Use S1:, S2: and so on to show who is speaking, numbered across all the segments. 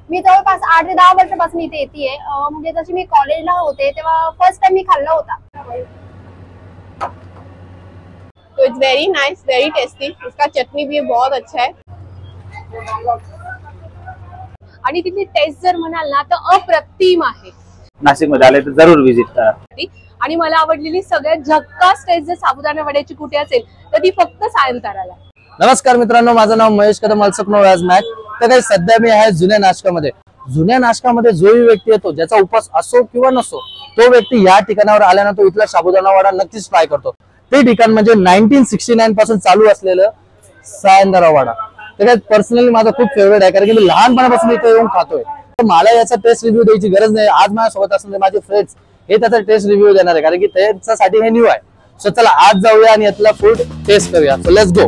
S1: मी जवळपास 8 ते 10 वर्षापासून इथे येते। म्हणजे जशी मी कॉलेजला होते तेव्हा फर्स्ट टाइम मी खाल्ला होता।
S2: तो it's very nice, very tasty. इसका चटनी भी बहुत अच्छा है आणि तिथली टेस्ट जर म्हणाल ना तर अप्रतिम आहे।
S3: नाशिक मध्ये आले तर जरूर विजिट करा।
S2: आणि मला आवडलेली सगळ्यात झक्कास टेस्ट जर साबुदाणा वड्याची कुठे असेल तर ती फक्त सायंताराला।
S4: नमस्कार मित्रांनो, माझं नाव महेश कदम अल्सकनो व्याज मॅक। तर काही सध्या मी आहे जुन्या नाशकामध्ये। जुन्या नाशकामध्ये जोही व्यक्ती येतो ज्याचा उपास असो किंवा नसो, तो व्यक्ती या ठिकाणावर आल्यानं तो इथला साबुदाणा वडा नक्कीच ट्राय करतो। ते ठिकाण म्हणजे 1969 पासून चालू असलेलं सायंतारा वडा। तर काय पर्सनली माझा खूप फेवरेट आहे, कारण की मी लहानपणापासून इथे येऊन खातोय। तर मला याचा टेस्ट रिव्ह्यू द्यायची गरज नाही। आज माझ्यासोबत असणारे माझे फ्रेंड्स हे त्याचा टेस्ट रिव्ह्यू देणार आहे, कारण की त्यांच्यासाठी हे न्यू आहे। सो चला आज जाऊया आणि यातला फूड टेस्ट करूया। So let's go.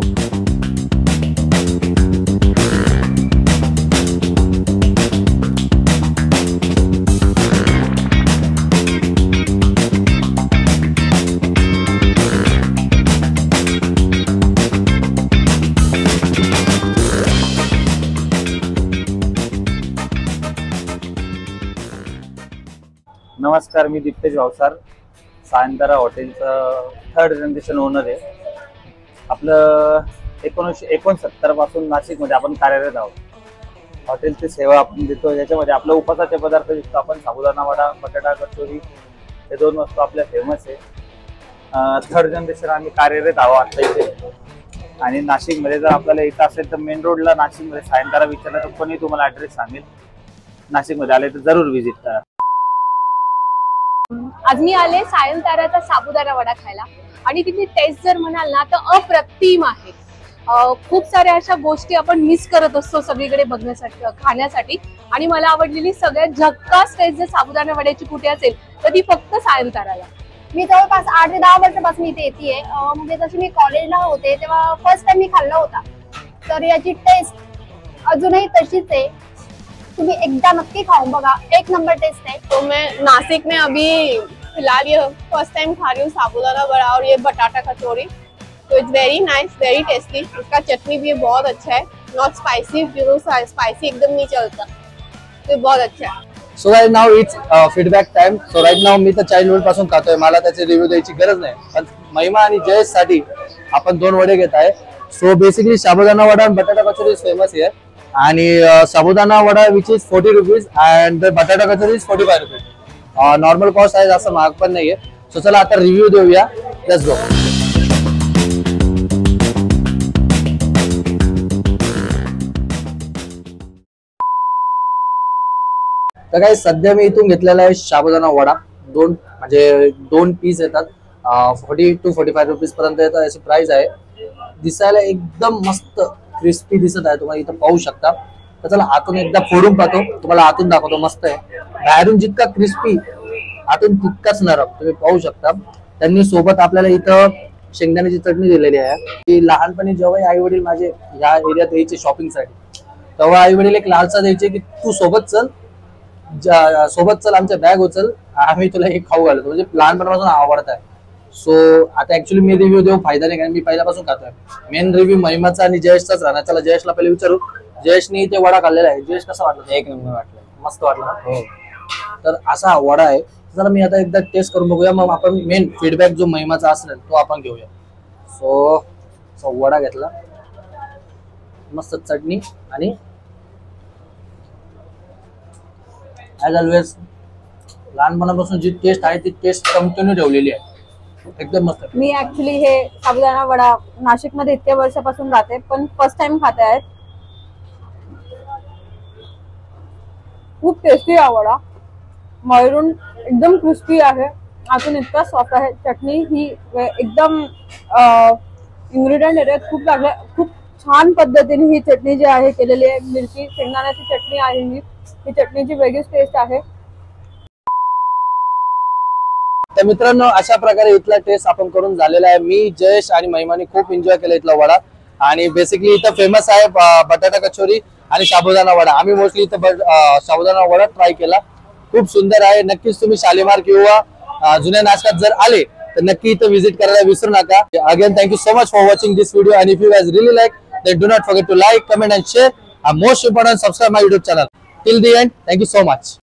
S3: नमस्कार, मी दीप्तेश भावसार, सायंतारा हॉटेलचं 3rd जनरेशन ओनर आहे। आपलं 1969 पासून नाशिकमध्ये आपण कार्यरत आहोत। हॉटेलची सेवा आपण देतो, ज्याच्यामध्ये आपलं उपासाचे पदार्थ विकतो आपण। साबुदाणा वडा, बटाटा कचोरी हे 2 वस्तू आपल्या फेमस आहे। 3rd जनरेशन आम्ही कार्यरत आहोत आता इथे। आणि नाशिकमध्ये जर आपल्याला इथं असेल तर मेन रोडला नाशिकमध्ये सायंतारा विचारलं तर कोणी तुम्हाला ॲड्रेस सांगेल। नाशिकमध्ये आले तर जरूर विजिट करा।
S2: आज मी आले सायंताराचा साबुदाणा वडा खायला आणि तिथली टेस्ट जर म्हणाल ना तर अप्रतिम आहे। खूप साऱ्या अशा गोष्टी आपण मिस करत असतो सगळीकडे बघण्यासाठी, खाण्यासाठी। आणि मला आवडलेली सगळ्यात झक्कास टेस्ट जर साबुदाणा वड्याची कुठे असेल तर ती फक्त सायंताराला।
S1: मी जवळपास 8 ते 10 वर्षापासून इथे येते। म्हणजे जशी मी कॉलेजला होते तेव्हा फर्स्ट टाइम मी खाल्ला होता। तर याची टेस्ट अजूनही तशीच आहे। तुम्ही एकदा नक्की खाऊन बघा, एक नंबर टेस्ट है।
S2: तो मैं नासिक में अभी फिलहाल ये फर्स्ट टाइम खा रही हूँ साबुदाना वड़ा और ये बटाटा कचौरी। तो it's very nice, very tasty. इसका चटनी भी बहुत अच्छा है, नॉट स्पाइसी, क्योंकि स्पाइसी एकदम नहीं चलता, तो बहुत अच्छा है।
S4: So right now it's feedback time. So right now मी तर चाइल्डहुड पासून खातोय, मला त्याचे रिव्ह्यू द्यायची गरज नाही। पण महिमा आणि जयेश साठी आपण 2 वडे घेत आहे। सो बेसिकली साबुदाणा वडा आणि बटाटा कचोरी फेमस आहे। आणि sabudana vada which is 40 rupees and batata kachori is 45 rupees. Normal cost आहे, जास्त महाग पण नाहीये। सो चला आता रिव्ह्यू देऊया, लेट्स गो। तर काय सध्या मी इथून घेतलेला आहे साबुदाणा वडा। 2 पीस येतात, 40 to 45 रुपीज पर्यंत येतात याची प्राइस आहे। दिसायला एकदम मस्त क्रिस्पी दिसत आहे, तुम्हाला इथं पाहू शकता। तर चला आतून एकदा फोडून पाहतो, तुम्हाला आतून दाखवतो। मस्त आहे, बाहेरून जितका क्रिस्पी आतून तितकाच नरम, तुम्ही पाहू शकता। त्यांनी सोबत आपल्याला इथं शेंगदाण्याची चटणी दिलेली आहे। की लहानपणी जेव्हा आई वडील माझे या एरियात यायचे शॉपिंगसाठी, तेव्हा आई वडील एक लालसा द्यायचे की तू सोबत चल आमच्या बॅग उचल, आम्ही तुला हे खाऊ घालतो। म्हणजे लहानपणापासून आवडत आहे। सो आता ऍक्च्युली मी रिव्ह्यू देऊ फायदा नाही, कारण मी पहिल्यापासून खातोय। मेन रिव्ह्यू महिमाचा आणि जयेशचाच राहणार। चला जयेशला पहिले विचारू, जयेशने इथे वडा खाल्लेला आहे। जयेश कसा वाटला?
S3: एक नंबर वाटलं,
S4: मस्त वाटला ना? हो। तर असा वडा आहे। जरा मी आता एकदा टेस्ट करून बघूया, मग आपण मेन फीडबॅक जो महिमाचा असेल तो आपण घेऊया। सो वडा घेतला, मस्त चटणी आणि ॲज ऑलवेज लहानपणापासून जी टेस्ट आहे ती टेस्ट कंटिन्यू ठेवलेली आहे, एकदम मस्त।
S5: मी ऍक्च्युली हे साबुदाणा वडा नाशिक मध्ये इतक्या वर्षापासून राहते, पण फर्स्ट टाइम खाते आहे। खूप टेस्टी आहे वडा, बाहेरून एकदम क्रिस्पी आहे, आतून इतका सॉफ्ट आहे। चटणी ही एकदम इन्ग्रेडियंट आहेत खूप लागले, खूप छान पद्धतीने ही चटणी जी आहे केलेली आहे। मिरची शेंगदाण्याची चटणी आहे ही चटणीची वेगळीच टेस्ट आहे।
S4: तर मित्रांनो अशा प्रकारे इथला टेस्ट आपण करून झालेला आहे। मी जयेश आणि महिमाने खूप एन्जॉय केला इथला वडा। आणि बेसिकली इथं फेमस आहे बटाटा कचोरी आणि साबुदाणा वडा। आम्ही मोस्टली इथं साबुदाणा वडा ट्राय केला, खूप सुंदर आहे। नक्कीच तुम्ही शालीमार किंवा जुन्या नाशकात जर आले तर नक्की इथं विजिट करायला विसरू नका। Again thank you so much for watching this video, and if you guys really like, then do not forget to like, comment and share, and most important, subscribe my YouTube channel. Till the end thank you so much.